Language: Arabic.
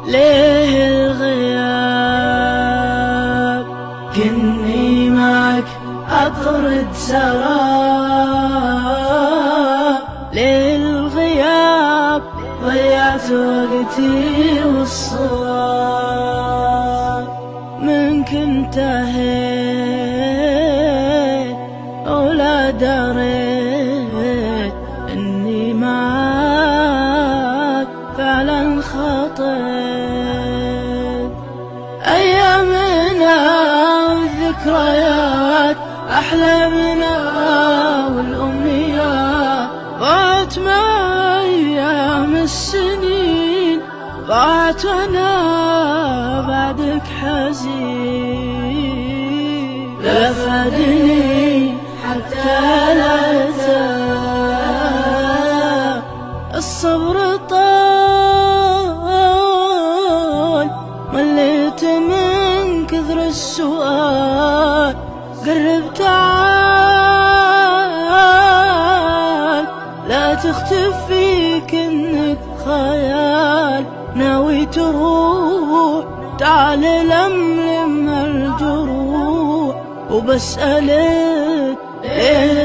ليه الغياب؟ كني معك أطرد سراب. ليه الغياب؟ ضيعت وقتي والصواب. منك انتهيت ولا دريت اني معاك فعلا خطيت. ايامنا والذكريات، احلامنا والامنيات، ضاعت مع ايام السنين، ضاعت وانا بعدك حزين. لا فادني حتى لا زال الصبر طال، مليت من كثر السؤال. قرب تعال، لا تختفي كأنك خيال. ناوي تروح، تعال لملم الجروح. وبسألك ليه